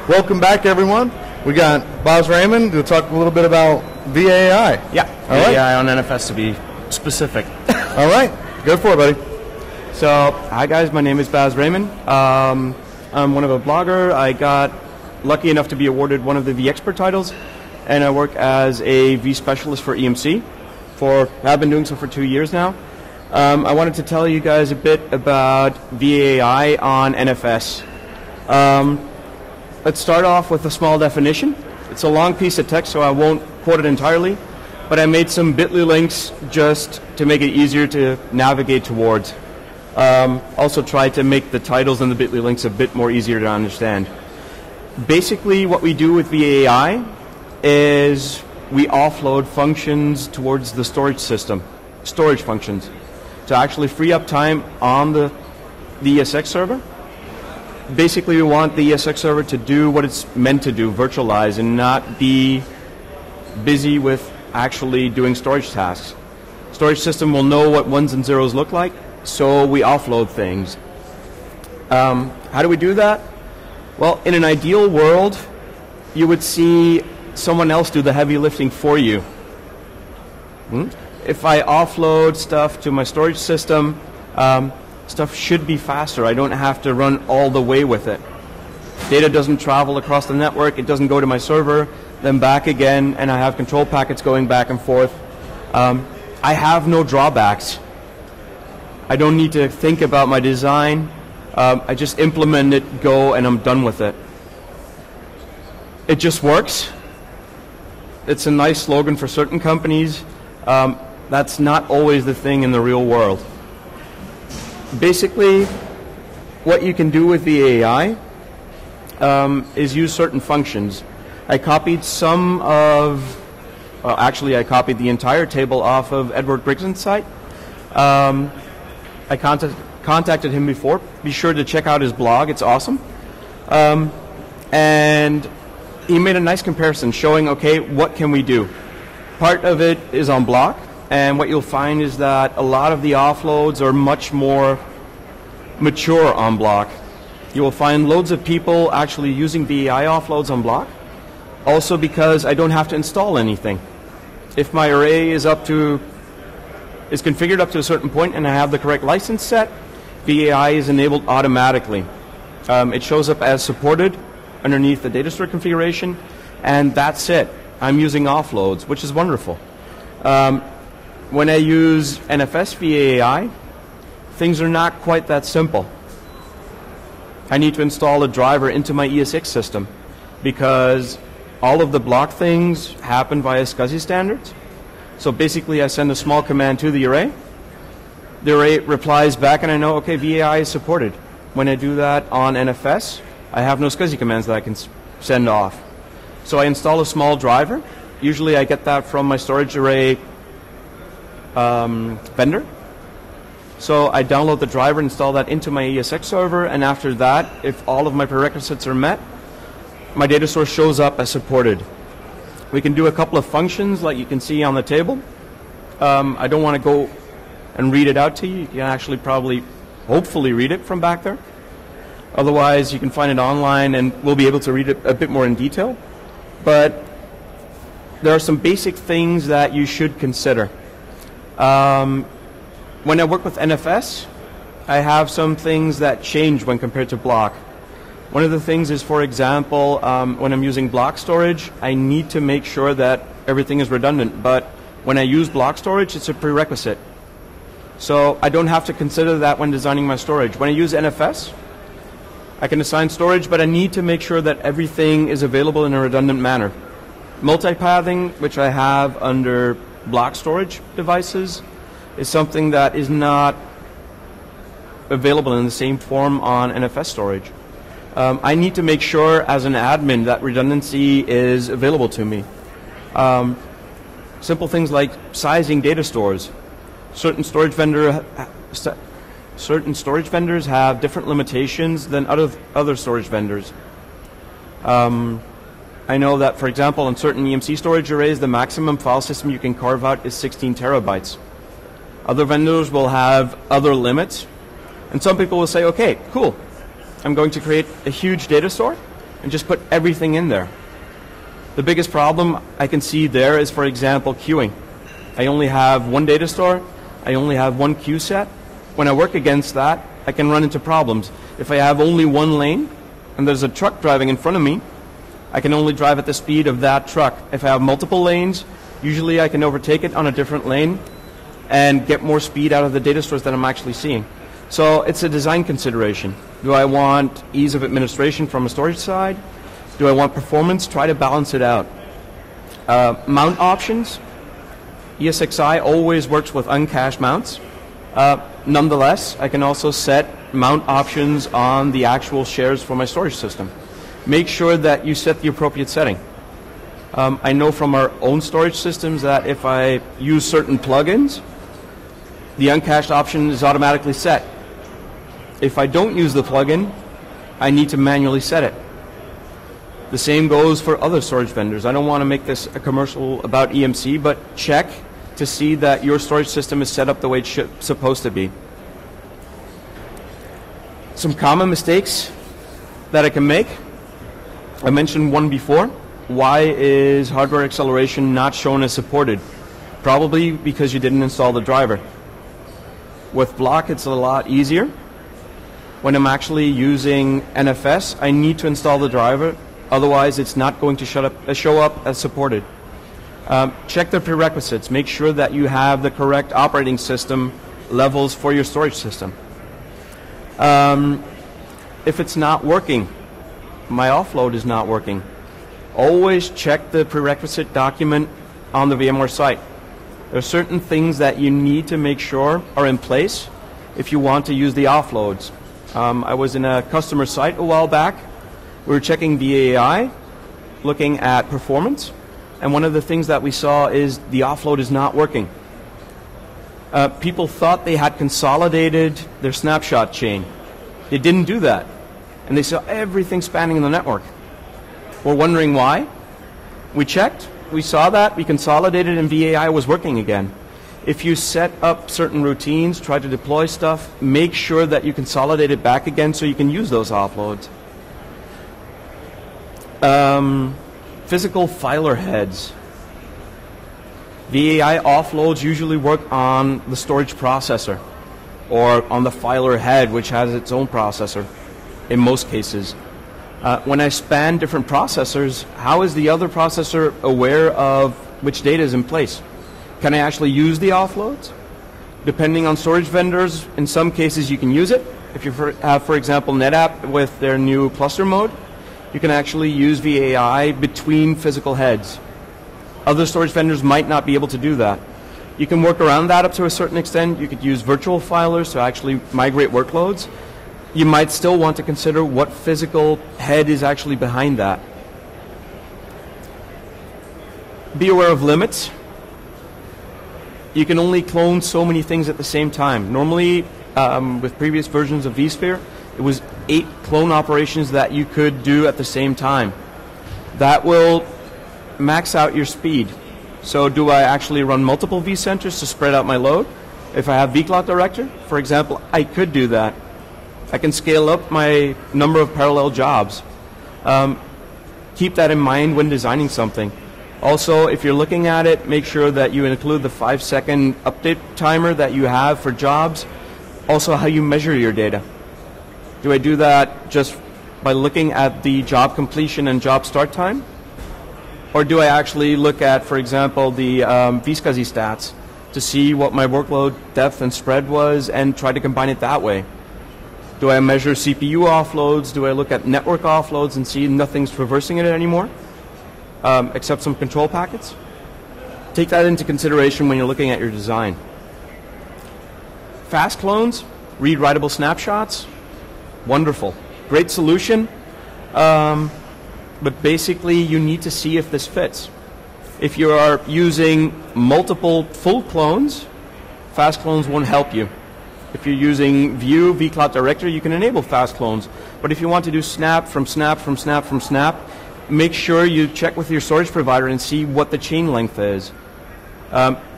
Welcome back, everyone. We got Bas Raayman to talk a little bit about VAAI. Yeah, VAAI on NFS to be specific. All right, go for it, buddy. So, hi guys, my name is Bas Raayman. I'm one of a blogger. I got lucky enough to be awarded one of the V-Expert titles, and I work as a V specialist for EMC. I've been doing so for 2 years now. I wanted to tell you guys a bit about VAAI on NFS. Let's start off with a small definition. It's a long piece of text, so I won't quote it entirely, but I made some bit.ly links just to make it easier to navigate towards. Also tried to make the titles and the bit.ly links a bit more easier to understand. Basically, what we do with VAAI is we offload functions towards the storage system, storage functions, to actually free up time on the ESX server. Basically, we want the ESX server to do what it's meant to do, virtualize, and not be busy with actually doing storage tasks. Storage system will know what ones and zeros look like, so we offload things. How do we do that? Well, in an ideal world, you would see someone else do the heavy lifting for you. If I offload stuff to my storage system, stuff should be faster. I don't have to run all the way with it. Data doesn't travel across the network. It doesn't go to my server, then back again, and I have control packets going back and forth. I have no drawbacks. I don't need to think about my design. I just implement it, go, and I'm done with it. It just works. It's a nice slogan for certain companies. That's not always the thing in the real world. Basically, what you can do with VAAI is use certain functions. I copied I copied the entire table off of Edward Briggson's site. I contacted him before. Be sure to check out his blog. It's awesome. And he made a nice comparison showing, okay, what can we do? Part of it is on block, and what you'll find is that a lot of the offloads are much more mature on block. You will find loads of people actually using VAAI offloads on block, also because I don't have to install anything. If my array is configured up to a certain point and I have the correct license set, VAAI is enabled automatically. It shows up as supported underneath the data store configuration, and that's it. I'm using offloads, which is wonderful. When I use NFS VAAI, things are not quite that simple. I need to install a driver into my ESX system because all of the block things happen via SCSI standards. So basically, I send a small command to the array. The array replies back, and I know, okay, VAAI is supported. When I do that on NFS, I have no SCSI commands that I can send off. So I install a small driver. Usually I get that from my storage array vendor. So I download the driver, install that into my ESX server, and after that, if all of my prerequisites are met, my data source shows up as supported. We can do a couple of functions like you can see on the table. I don't want to go and read it out to you. You can actually hopefully read it from back there. Otherwise, you can find it online and we'll be able to read it a bit more in detail. But there are some basic things that you should consider. When I work with NFS, I have some things that change when compared to block. One of the things is, for example, when I'm using block storage, I need to make sure that everything is redundant. But when I use block storage, it's a prerequisite. So I don't have to consider that when designing my storage. When I use NFS, I can assign storage, but I need to make sure that everything is available in a redundant manner. Multipathing, which I have under block storage devices, is something that is not available in the same form on NFS storage. I need to make sure as an admin that redundancy is available to me. Simple things like sizing data stores. Certain storage vendors have different limitations than other storage vendors. I know that, for example, on certain EMC storage arrays, the maximum file system you can carve out is 16 terabytes. Other vendors will have other limits. And some people will say, okay, cool, I'm going to create a huge data store. and just put everything in there. The biggest problem I can see there is, for example, queuing. I only have one data store, I only have one queue set. When I work against that, I can run into problems. If I have only one lane, and there's a truck driving in front of me, I can only drive at the speed of that truck. If I have multiple lanes, usually I can overtake it on a different lane and get more speed out of the data stores that I'm actually seeing. So it's a design consideration. Do I want ease of administration from a storage side? Do I want performance? Try to balance it out. Mount options. ESXi always works with uncached mounts. Nonetheless, I can also set mount options on the actual shares for my storage system. Make sure that you set the appropriate setting. I know from our own storage systems that if I use certain plugins, the uncached option is automatically set. If I don't use the plugin, I need to manually set it. The same goes for other storage vendors. I don't want to make this a commercial about EMC, but check to see that your storage system is set up the way it's supposed to be. Some common mistakes that I can make. I mentioned one before. Why is hardware acceleration not shown as supported? Probably because you didn't install the driver. With Block, it's a lot easier. When I'm actually using NFS, I need to install the driver. Otherwise, it's not going to show up as supported. Check the prerequisites. Make sure that you have the correct operating system levels for your storage system. If it's not working, my offload is not working, always check the prerequisite document on the VMware site. There are certain things that you need to make sure are in place if you want to use the offloads. I was in a customer site a while back. We were checking VAAI, looking at performance, and one of the things that we saw is the offload is not working. People thought they had consolidated their snapshot chain. They didn't do that, and they saw everything spanning in the network. We're wondering why. We checked, we saw that, we consolidated, and VAAI was working again. If you set up certain routines, try to deploy stuff, make sure that you consolidate it back again so you can use those offloads. Physical filer heads. VAAI offloads usually work on the storage processor or on the filer head, which has its own processor in most cases. When I span different processors, how is the other processor aware of which data is in place? Can I actually use the offloads? Depending on storage vendors, in some cases you can use it. If you have, for example, NetApp with their new cluster mode, you can actually use VAAI between physical heads. Other storage vendors might not be able to do that. You can work around that up to a certain extent. You could use virtual filers to actually migrate workloads. You might still want to consider what physical head is actually behind that. Be aware of limits. You can only clone so many things at the same time. Normally, with previous versions of vSphere, it was 8 clone operations that you could do at the same time. That will max out your speed. So do I actually run multiple vCenters to spread out my load? If I have vCloud Director, for example, I could do that. I can scale up my number of parallel jobs. Keep that in mind when designing something. Also, if you're looking at it, make sure that you include the 5-second update timer that you have for jobs. Also, how you measure your data. Do I do that just by looking at the job completion and job start time? Or do I actually look at, for example, the vSCSI stats to see what my workload depth and spread was and try to combine it that way? Do I measure CPU offloads? Do I look at network offloads and see nothing's traversing it anymore, except some control packets? Take that into consideration when you're looking at your design. Fast clones, read writable snapshots, wonderful. Great solution, but basically you need to see if this fits. If you are using multiple full clones, fast clones won't help you. If you're using View, vCloud Director, you can enable fast clones. But if you want to do snap from snap from snap from snap, make sure you check with your storage provider and see what the chain length is.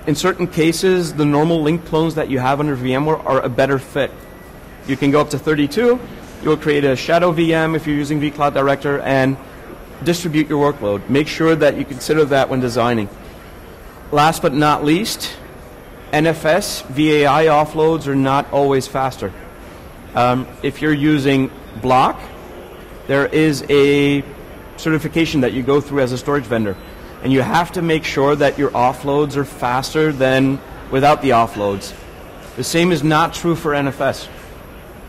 In certain cases, the normal link clones that you have under VMware are a better fit. You can go up to 32, You'll create a shadow VM if you're using vCloud Director and distribute your workload. Make sure that you consider that when designing. Last but not least, NFS, VAAI offloads are not always faster. If you're using Block, there is a certification that you go through as a storage vendor, and you have to make sure that your offloads are faster than without the offloads. The same is not true for NFS.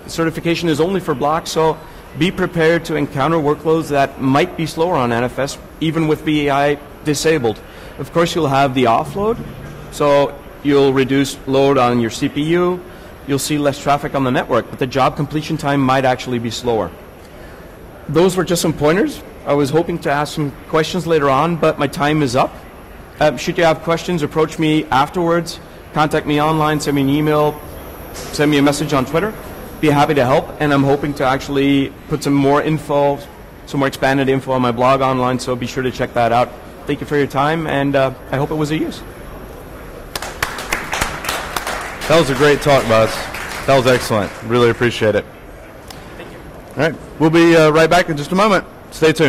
The certification is only for Block, so be prepared to encounter workloads that might be slower on NFS, even with VAAI disabled. Of course, you'll have the offload, so you'll reduce load on your CPU, you'll see less traffic on the network, but the job completion time might actually be slower. Those were just some pointers. I was hoping to ask some questions later on, but my time is up. Should you have questions, approach me afterwards, contact me online, send me an email, send me a message on Twitter. Be happy to help, and I'm hoping to actually put some more info, some more expanded info on my blog online, so be sure to check that out. Thank you for your time, and I hope it was of use. That was a great talk, Bas. That was excellent. Really appreciate it. Thank you. All right. We'll be right back in just a moment. Stay tuned.